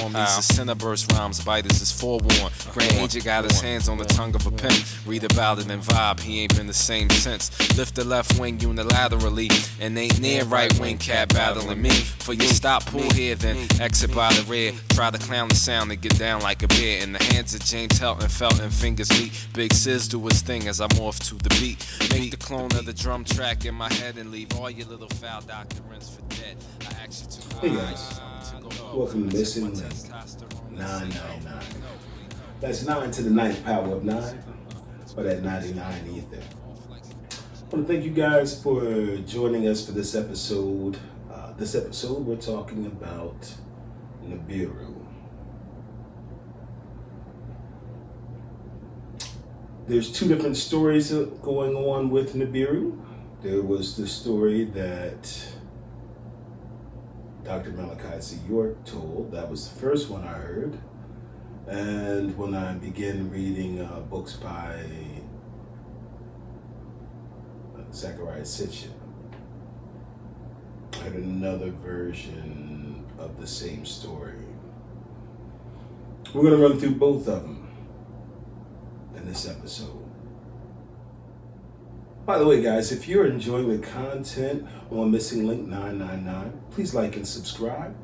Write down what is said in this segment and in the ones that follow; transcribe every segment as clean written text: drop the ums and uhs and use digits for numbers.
storm. These are cinnaburst rhymes, biters is forewarned. Grand Agent got his hands on the tongue of a pen. Read about it and vibe, he ain't been the same since. Lift the left wing unilaterally, and ain't near right wing cat battling me. For you stop, pull here, then exit by the rear. Try to clown the sound and get down like a bear. In the hands of James Helton, Felton, fingers meet. Big Sis do his thing as I morph to the beat. Make the clone of the drum track in my head and leave all your little foul doctrines for dead. I ask you to Hey guys, welcome to Missing Link 999. That's 9 to the 9th power of 9, or that 99 either. I want to thank you guys for joining us for this episode. This episode we're talking about Nibiru. There's two different stories going on with Nibiru. There was the story that Dr. Malachi Z York told. That was the first one I heard. And when I began reading books by Zecharia Sitchin, I heard another version of the same story. We're going to run through both of them in this episode. By the way, guys, if you're enjoying the content on Missing Link 999, please like and subscribe.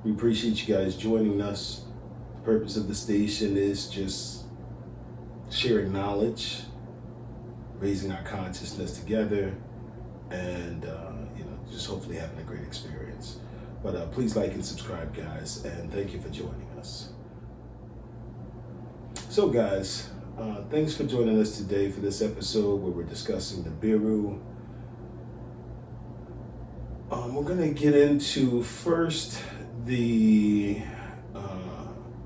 We appreciate you guys joining us. The purpose of the station is just sharing knowledge, raising our consciousness together, and just hopefully having a great experience. But please like and subscribe, guys, and thank you for joining us. So, guys, thanks for joining us today for this episode where we're discussing Nibiru. We're going to get into first I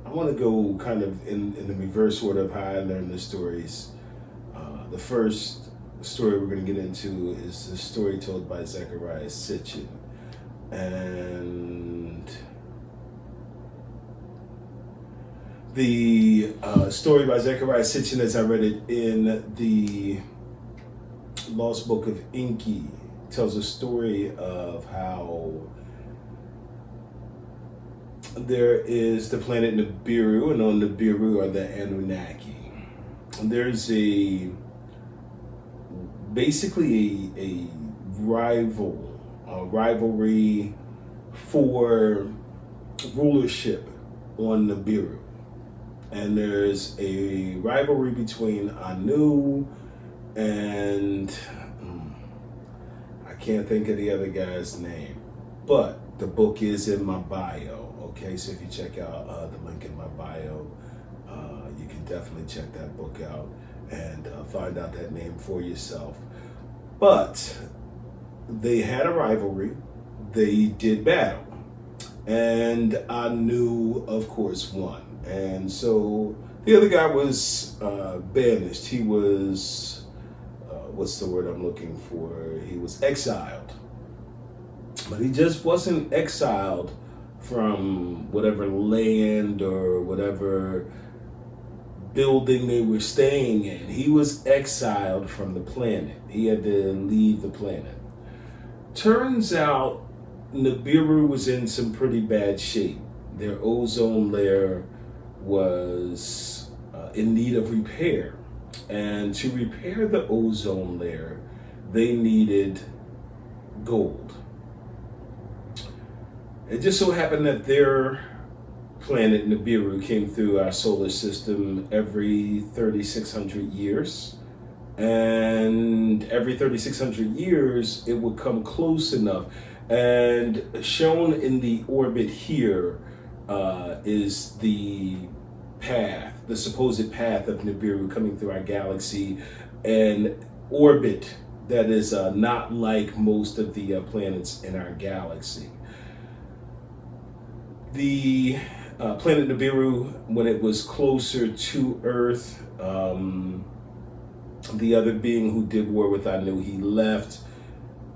want to go kind of in the reverse order of how I learned the stories. The first story we're going to get into is the story told by Zecharia Sitchin. And the story by Zecharia Sitchin, as I read it in the Lost Book of Enki, tells a story of how there is the planet Nibiru, and on Nibiru are the Anunnaki. And there's basically a rivalry for rulership on Nibiru. And there's a rivalry between Anu and I can't think of the other guy's name, but the book is in my bio. Okay, so if you check out the link in my bio, you can definitely check that book out and find out that name for yourself. But they had a rivalry. They did battle, and Anu, of course, won. And so the other guy was banished. He was, what's the word I'm looking for? He was exiled. But he just wasn't exiled from whatever land or whatever building they were staying in. He was exiled from the planet. He had to leave the planet. Turns out Nibiru was in some pretty bad shape. Their ozone layer was in need of repair. And to repair the ozone layer, they needed gold. It just so happened that their planet Nibiru came through our solar system every 3,600 years. And every 3,600 years, it would come close enough. And shown in the orbit here is the path, the supposed path of Nibiru coming through our galaxy, an orbit that is not like most of the planets in our galaxy. The planet Nibiru, when it was closer to Earth, the other being who did war with Anu, he left.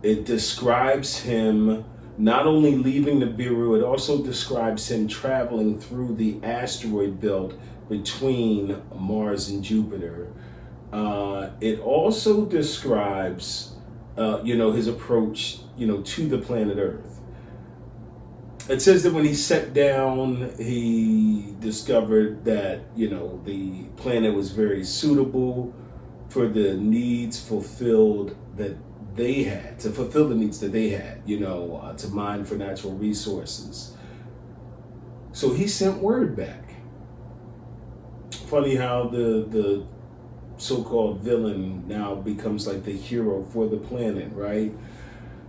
It describes him not only leaving Nibiru, it also describes him traveling through the asteroid belt between Mars and Jupiter. It also describes, his approach, to the planet Earth. it says that when he sat down, he discovered that, you know, the planet was very suitable for the needs fulfilled that they had, to fulfill the needs that they had, you know, to mine for natural resources. So he sent word back. Funny how the so-called villain now becomes like the hero for the planet, right?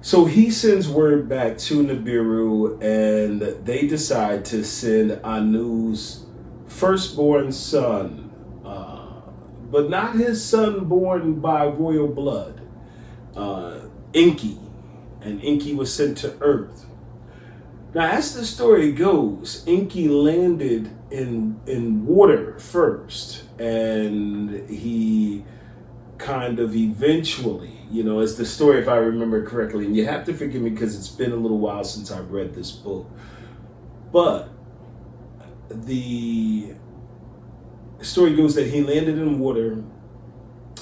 So he sends word back to Nibiru, and they decide to send Anu's firstborn son, but not his son born by royal blood, Enki. And Enki was sent to Earth. Now, as the story goes, Enki landed in water first, and he kind of eventually, you know, as the story, if I remember correctly, and you have to forgive me because it's been a little while since I read this book, but the story goes that he landed in water.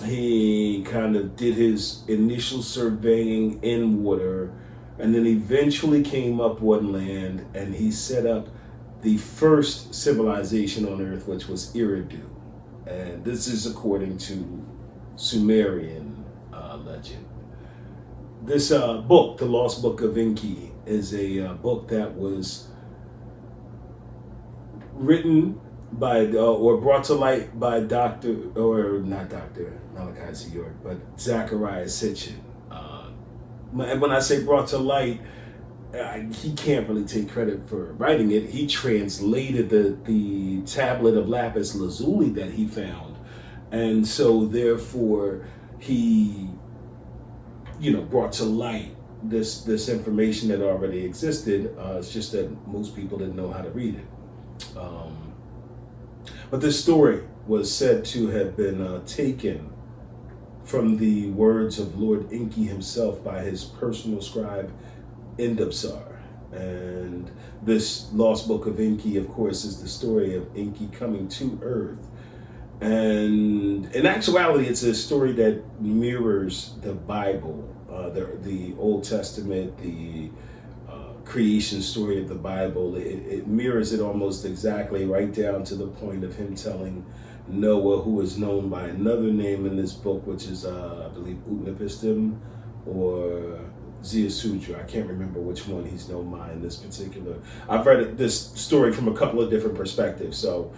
He kind of did his initial surveying in water, and then eventually came up on land, and he set up the first civilization on Earth, which was Illyuwn. And this is according to Sumerian legend. This book, the Lost Book of Enki, is a book that was written by or brought to light by Dr. Malachi Z York, but Zecharia Sitchin. And when I say brought to light, he can't really take credit for writing it. He translated the tablet of lapis lazuli that he found, and so therefore he, you know, brought to light this information that already existed. It's just that most people didn't know how to read it. But this story was said to have been taken from the words of Lord Enki himself by his personal scribe Indubsar. And this Lost Book of Enki, of course, is the story of Enki coming to Earth. And in actuality, it's a story that mirrors the Bible, the Old Testament, the creation story of the Bible. It mirrors it almost exactly, right down to the point of him telling Noah, who is known by another name in this book, which is, I believe, Utnapishtim or Zeusudra. I can't remember which one he's known by in this particular. I've read this story from a couple of different perspectives, so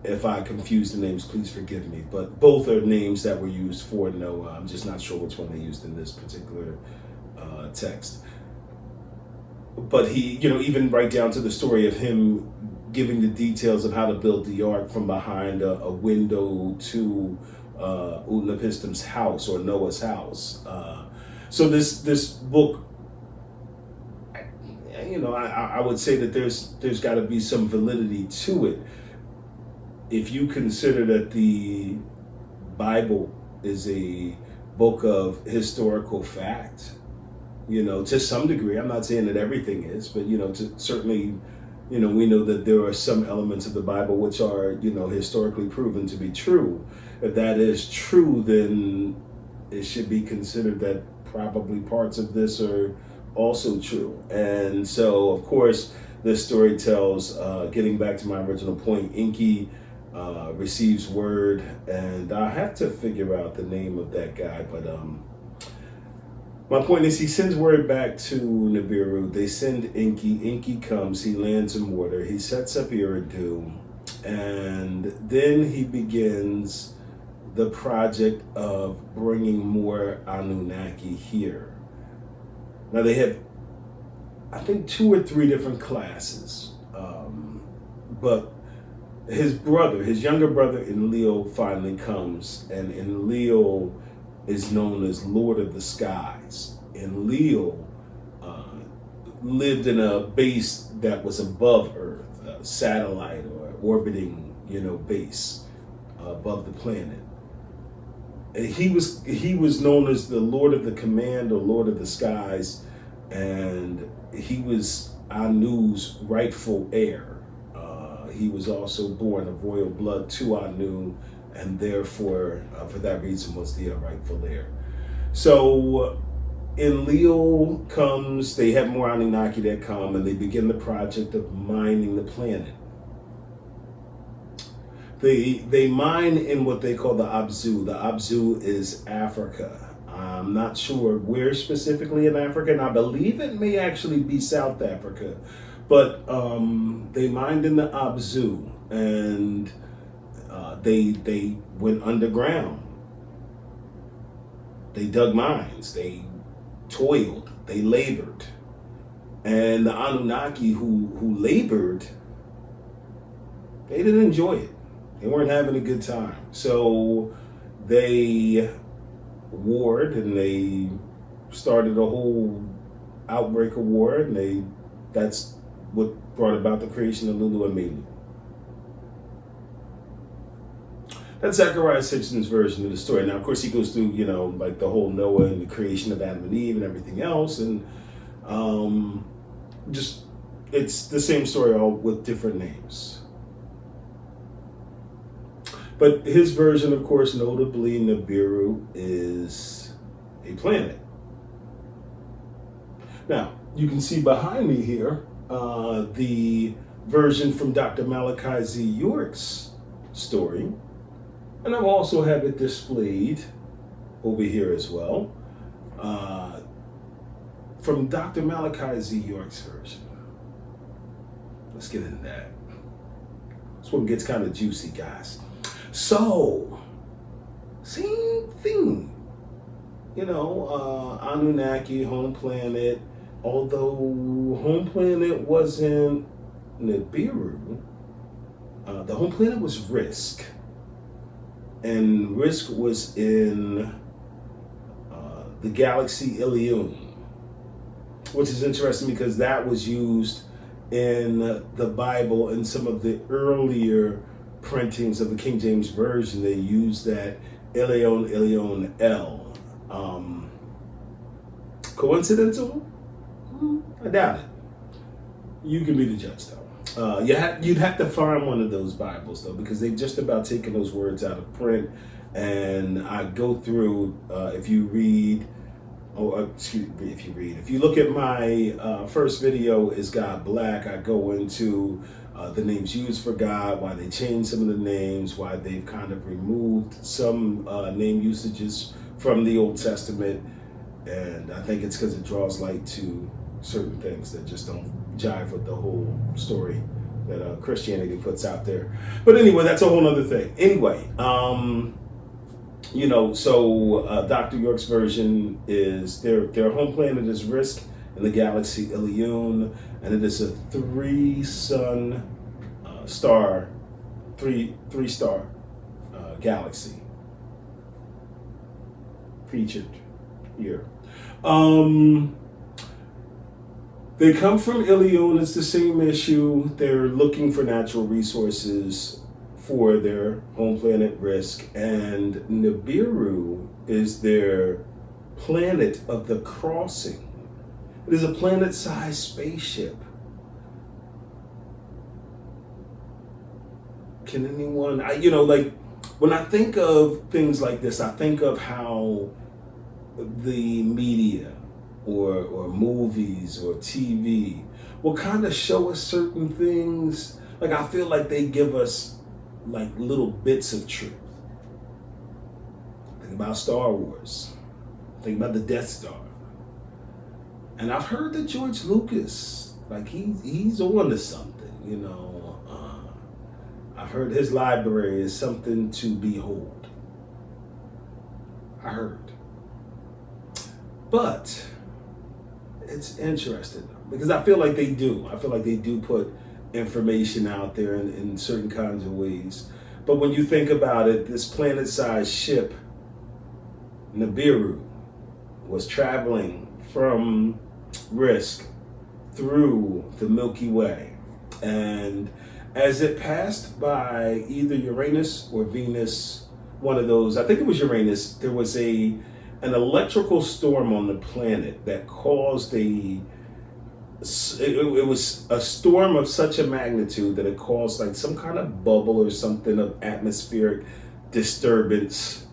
if I confuse the names, please forgive me. But both are names that were used for Noah. I'm just not sure which one they used in this particular text. But he, you know, even right down to the story of him giving the details of how to build the ark from behind a window to Utnapishtim's house, or Noah's house. So this book, you know, I would say that there's got to be some validity to it. If you consider that the Bible is a book of historical fact, you know, to some degree, I'm not saying that everything is, but, you know, certainly, you know, we know that there are some elements of the Bible which are, you know, historically proven to be true. If that is true, then it should be considered that probably parts of this are also true. And so, of course, this story tells, getting back to my original point, Enki receives word, and I have to figure out the name of that guy, but my point is, he sends word back to Nibiru. They send Enki. Enki comes. He lands in water. He sets up Illyuwn, and then he begins the project of bringing more Anunnaki here. Now they have, I think, 2 or 3 different classes, but his brother, his younger brother Illyuwn, finally comes, and Illyuwn is known as Lord of the Skies. And Illyuwn lived in a base that was above Earth, a satellite or orbiting, you know, base above the planet. And he was known as the Lord of the Command, or Lord of the Skies, and he was Anu's rightful heir. He was also born of royal blood to Anu, and therefore, for that reason, was the rightful heir. So Illyuwn comes, they have more Anunnaki that come, and they begin the project of mining the planet. They mine in what they call the Abzu. The Abzu is Africa. I'm not sure where specifically in Africa, and I believe it may actually be South Africa. But they mined in the Abzu, and they went underground. They dug mines. They toiled. They labored. And the Anunnaki who labored, they didn't enjoy it. They weren't having a good time. So they warred, and they started a whole outbreak of war, and that's what brought about the creation of Lulu and Milu. That's Zecharia Sitchin's version of the story. Now, of course, he goes through, like the whole Noah and the creation of Adam and Eve and everything else, and it's the same story, all with different names. But his version, of course, notably Nibiru, is a planet. Now, you can see behind me here the version from Dr. Malachi Z York's story. And I've also have it displayed over here as well from Dr. Malachi Z York's version. Let's get into that. This one gets kind of juicy, guys. So, same thing. Anunnaki, home planet. Although home planet wasn't Nibiru, the home planet was Risk. And Risk was in the galaxy Illyuwn, which is interesting because that was used in the Bible and some of the earlier printings of the King James Version. They used that Illyuwn L. Coincidental? I doubt it. You can be the judge, though. You'd have to find one of those Bibles, though, because they've just about taken those words out of print. And I go through, if you look at my first video, Is God Black? I go into the names used for God, why they changed some of the names, why they've kind of removed some name usages from the Old Testament. And I think it's because it draws light to certain things that just don't jive with the whole story that Christianity puts out there. But anyway, that's a whole other thing. Anyway, so Dr. York's version is their home planet is Risk in the galaxy Illyuwn, and it is a three star galaxy featured here. They come from Illyuwn. It's the same issue. They're looking for natural resources for their home planet Risk, and Nibiru is their planet of the crossing. It is a planet-sized spaceship. Can anyone, when I think of things like this, I think of how the media or movies or TV will kind of show us certain things. Like, I feel like they give us like little bits of truth. Think about Star Wars. Think about the Death Star. And I've heard that George Lucas, like he's on to something, I've heard his library is something to behold. I heard. But it's interesting because I feel like they do. I feel like they do put information out there in certain kinds of ways. But when you think about it, this planet-sized ship, Nibiru, was traveling from Risk through the Milky Way. And as it passed by either Uranus or Venus, one of those, I think it was Uranus, there was an electrical storm on the planet that caused it was a storm of such a magnitude that it caused like some kind of bubble or something of atmospheric disturbance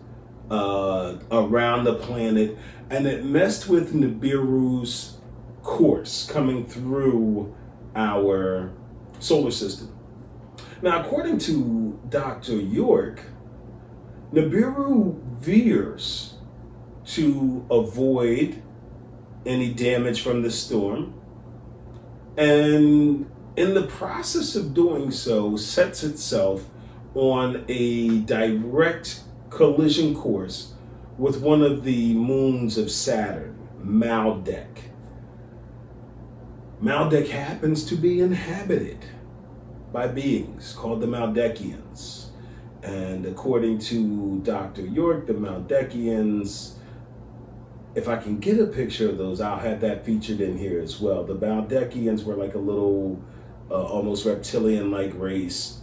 around the planet. and it messed with Nibiru's course coming through our solar system. Now, according to Dr. York, Nibiru veers to avoid any damage from the storm, and in the process of doing so, sets itself on a direct collision course with one of the moons of Saturn, Maldek. Maldek happens to be inhabited by beings called the Maldekians. And according to Dr. York, the Maldekians, if I can get a picture of those, I'll have that featured in here as well. The Maldekians were like a little, almost reptilian-like race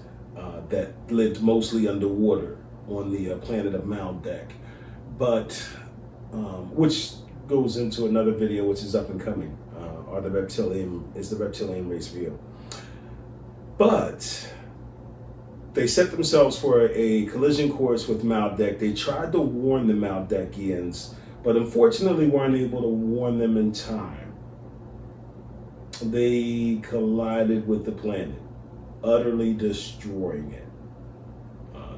that lived mostly underwater on the planet of Maldek. But, which goes into another video which is up and coming. Is the reptilian race real? But they set themselves for a collision course with Maldek. They tried to warn the Maldekians, but unfortunately weren't able to warn them in time. They collided with the planet, utterly destroying it.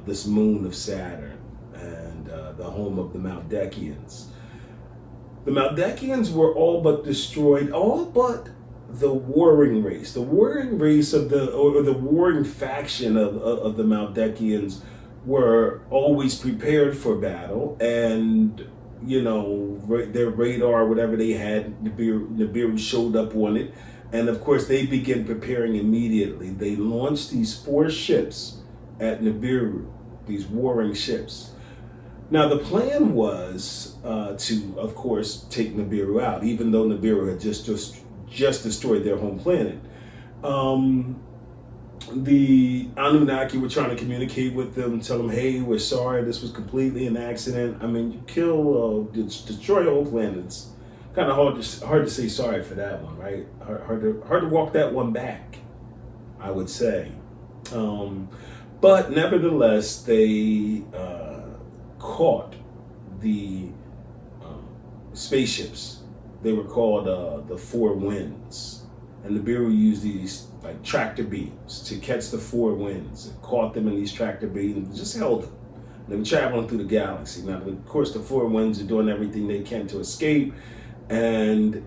This moon of Saturn and the home of the Maldekians. The Maldekians were all but destroyed, all but the warring race. The warring race of the warring faction of the Maldekians were always prepared for battle, and you know, their radar, whatever they had, Nibiru showed up on it, and of course they began preparing immediately. They launched these 4 ships at Nibiru, these warring ships. Now the plan was to, of course, take Nibiru out, even though Nibiru had just destroyed their home planet. The Anunnaki were trying to communicate with them, tell them, hey, we're sorry, this was completely an accident. I mean, you kill, destroy your whole planets. Kind of hard to say sorry for that one, right? Hard to walk that one back, I would say. But nevertheless, they caught the spaceships. They were called the 4 Winds. And Nibiru used these like tractor beams to catch the 4 winds, and caught them in these tractor beams and just held them. They were traveling through the galaxy. Now, of course, the 4 winds are doing everything they can to escape. And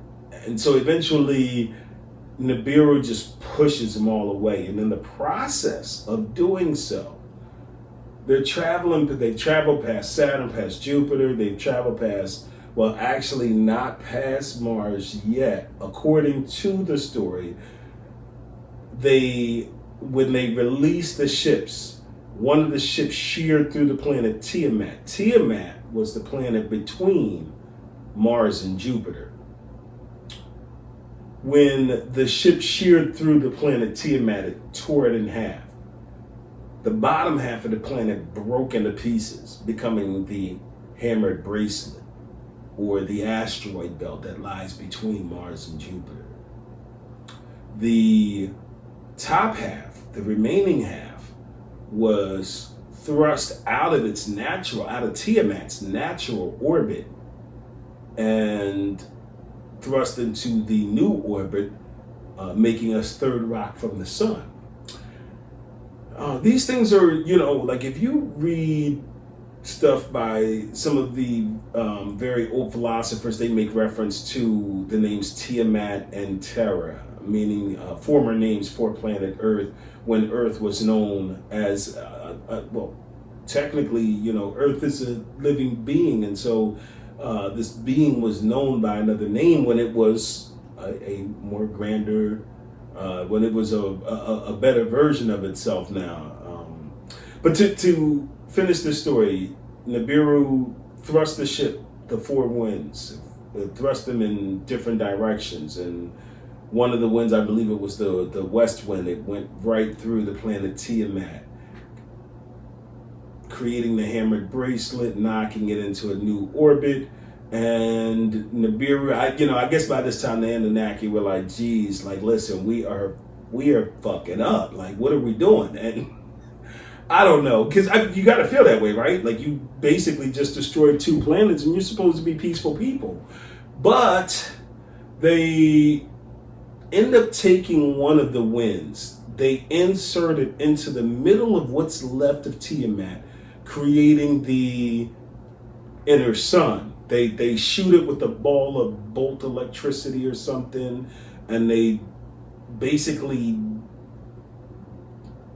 so eventually Nibiru just pushes them all away. And in the process of doing so, they've traveled past Saturn, past Jupiter, they've traveled past, well, actually not past Mars yet. According to the story, when they released the ships, one of the ships sheared through the planet Tiamat. Tiamat was the planet between Mars and Jupiter. When the ship sheared through the planet Tiamat, it tore it in half. The bottom half of the planet broke into pieces, becoming the hammered bracelet, or the asteroid belt that lies between Mars and Jupiter. The top half, the remaining half, was thrust out of Tiamat's natural orbit, and thrust into the new orbit, making us third rock from the sun. These things are, like if you read stuff by some of the very old philosophers, they make reference to the names Tiamat and Terra, meaning former names for planet Earth, when Earth was known as, technically, Earth is a living being, and so this being was known by another name when it was a more grander, when it was a better version of itself now. But to finish the story, Nibiru thrust the ship, the 4 winds, thrust them in different directions, and one of the winds, I believe it was the west wind, it went right through the planet Tiamat, creating the hammered bracelet, knocking it into a new orbit. And Nibiru, I guess by this time the Anunnaki were like, geez, like, listen, we are fucking up. Like, what are we doing? And I don't know, because you got to feel that way, right? Like you basically just destroyed 2 planets and you're supposed to be peaceful people. But they end up taking one of the winds. They insert it into the middle of what's left of Tiamat, creating the inner sun. They shoot it with a ball of bolt electricity or something, and they basically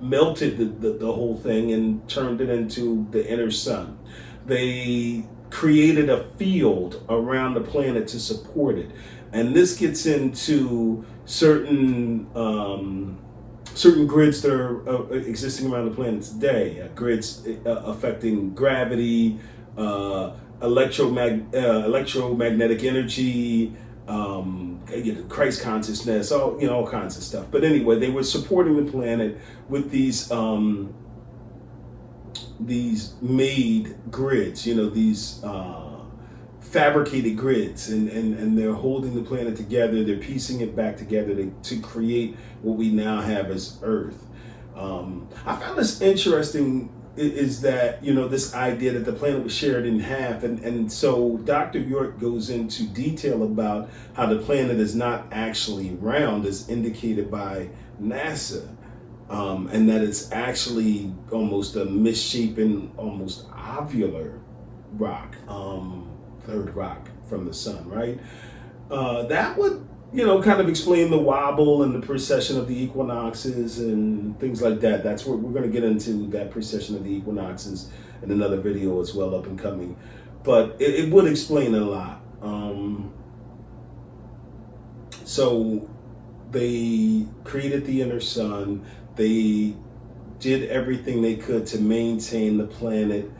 melted the whole thing and turned it into the inner sun. They created a field around the planet to support it. And this gets into certain grids that are existing around the planet today. Grids affecting gravity, electromagnetic energy, Christ consciousness, all kinds of stuff. But anyway, they were supporting the planet with these made grids, these fabricated grids, and they're holding the planet together. They're piecing it back together to create what we now have as Earth. I found this interesting, is that, this idea that the planet was shared in half. And so Dr. York goes into detail about how the planet is not actually round as indicated by NASA. And that it's actually almost a misshapen, almost ovular rock, third rock from the sun, right? That would, kind of explain the wobble and the precession of the equinoxes and things like that. That's what we're going to get into, that precession of the equinoxes in another video as well, up and coming. But it would explain a lot. So they created the inner sun. They did everything they could to maintain the planet.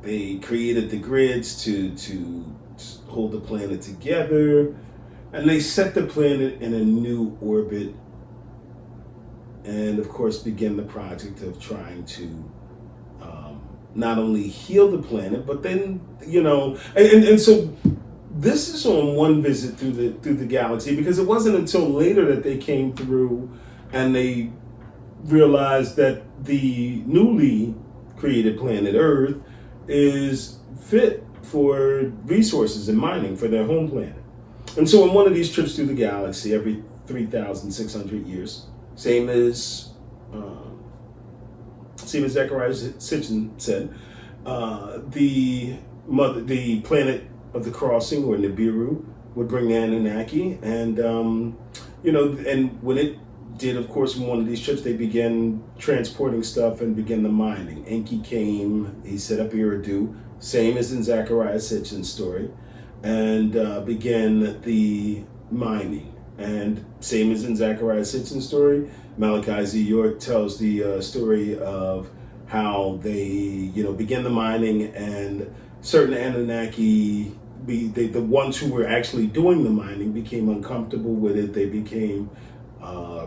They created the grids to hold the planet together. And they set the planet in a new orbit, and of course began the project of trying to not only heal the planet, but then, and so this is on one visit through the galaxy, because it wasn't until later that they came through and they realized that the newly created planet Earth is fit for resources and mining for their home planet. And so on one of these trips through the galaxy, every 3,600 years, same as Zecharia Sitchin said, the planet of the crossing, or Nibiru, would bring the Anunnaki. And, and when it did, of course, on one of these trips, they began transporting stuff and began the mining. Enki came, he set up Illyuwn, same as in Zecharia Sitchin's story, and began the mining. And same as in Zecharia Sitchin's story, Malachi Z York tells the story of how they, began the mining, and certain Anunnaki, the ones who were actually doing the mining, became uncomfortable with it. They became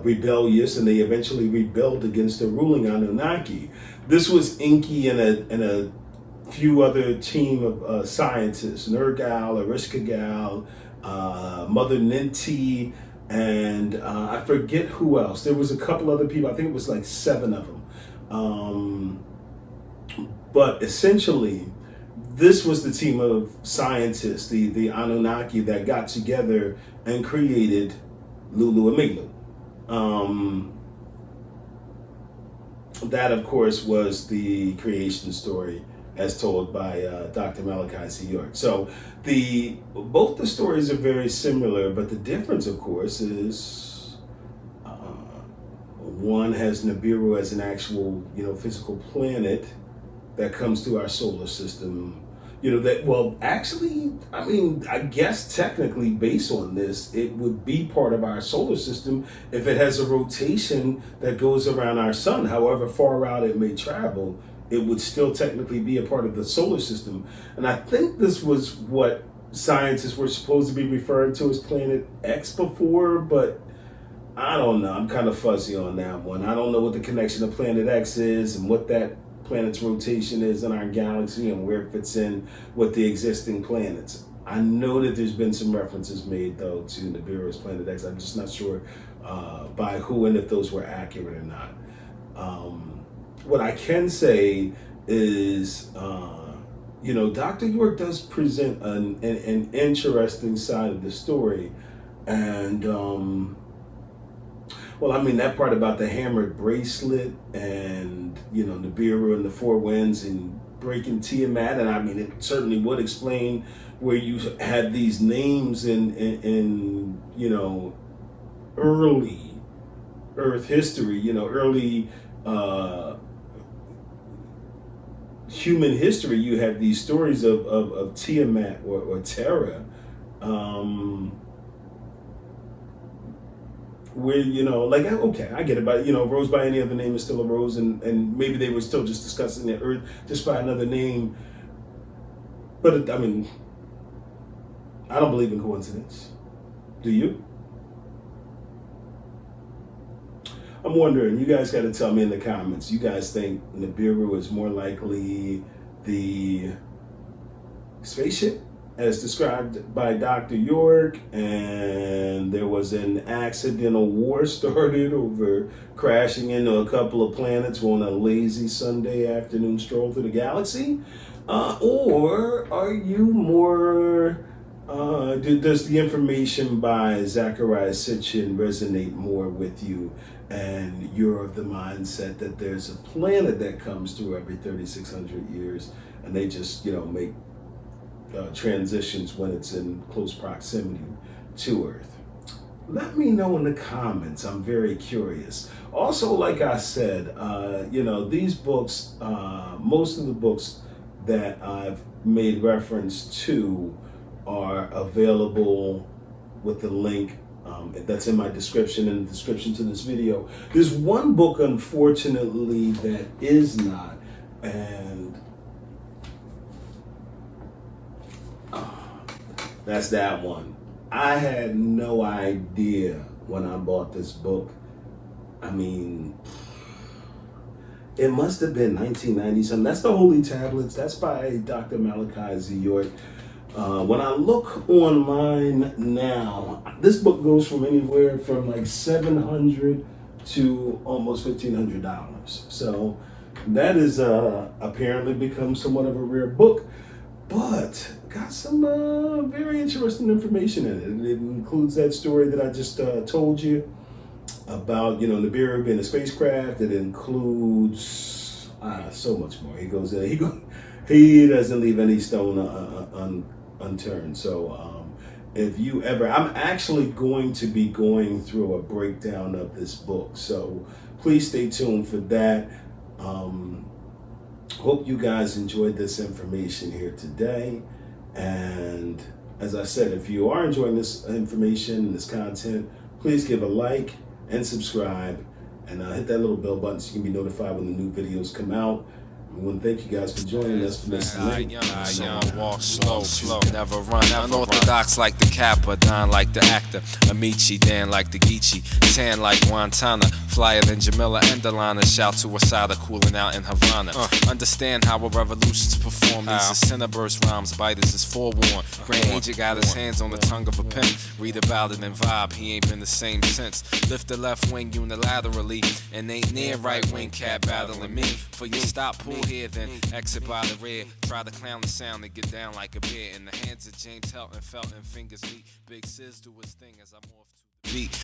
rebellious, and they eventually rebelled against the ruling Anunnaki. This was Enki and a few other team of scientists, Nergal, Erishkigal, Mother Ninti, and I forget who else. There was a couple other people. I think it was like 7 of them. But essentially, this was the team of scientists, the Anunnaki, that got together and created Lulu and Milu. That, of course, was the creation story as told by Dr. Malachi Z York. So both the stories are very similar, but the difference, of course, is one has Nibiru as an actual, physical planet that comes through our solar system. I guess technically, based on this, it would be part of our solar system if it has a rotation that goes around our sun. However far out it may travel, it would still technically be a part of the solar system. And I think this was what scientists were supposed to be referring to as Planet X before, but I don't know. I'm kind of fuzzy on that one. I don't know what the connection of Planet X is and what that planet's rotation is in our galaxy and where it fits in with the existing planets. I know that there's been some references made, though, to Nibiru's Planet X. I'm just not sure by who and if those were accurate or not. what I can say is, Dr. York does present an interesting side of the story. And, that part about the hammered bracelet and, Nibiru and the four winds and breaking Tiamat. And it certainly would explain where you had these names in early Earth history, early human history. You have these stories of Tiamat or Terra, where, okay, I get it, but, Rose by any other name is still a rose, and maybe they were still just discussing the Earth just by another name. But, I don't believe in coincidence. Do you? I'm wondering, you guys got to tell me in the comments, you guys think Nibiru is more likely the spaceship as described by Dr. York, and there was an accidental war started over crashing into a couple of planets on a lazy Sunday afternoon stroll through the galaxy? Or are you more... does the information by Zecharia Sitchin resonate more with you, and you're of the mindset that there's a planet that comes through every 3,600 years, and they just, make transitions when it's in close proximity to Earth? Let me know in the comments. I'm very curious. Also, like I said, these books, most of the books that I've made reference to are available with the link that's in my description, in the description to this video. There's one book, unfortunately, that is not, and that's that one. I had no idea when I bought this book. It must have been 1990 something. That's the Holy Tablets. That's by Dr. Malachi Z York. When I look online now, this book goes from anywhere from like $700 to almost $1,500. So that is apparently become somewhat of a rare book, but got some very interesting information in it. It includes that story that I just told you about, Nibiru being a spacecraft. It includes so much more. He goes in. He doesn't leave any stone unturned. So if you ever, I'm actually going to be going through a breakdown of this book, so please stay tuned for that. Hope you guys enjoyed this information here today, and as I said, if you are enjoying this information, this content, please give a like and subscribe, and hit that little bell button so you can be notified when the new videos come out. I want to thank you guys for joining us for this link. Walk slow, never run. Unorthodox like the Kappa, Don like the actor, Amici, Dan like the Geechee, tan like Guantana, flyer than Jamila Endelana. Shout to Asada, cooling out in Havana. Understand how a revolution's performed. These are Cinnaburst rhymes, biters is forewarned. Grand Agent got his hands on the tongue of a pen. Read about it and vibe, he ain't been the same since. Lift the left wing unilaterally, and ain't near right wing cat battling me. For you stop, pull here, then exit by the rear. Try to clown the sound and get down like a bear. In the hands of James Helton, Felton, fingers meet. Big Sis do his thing as I morph to the beat.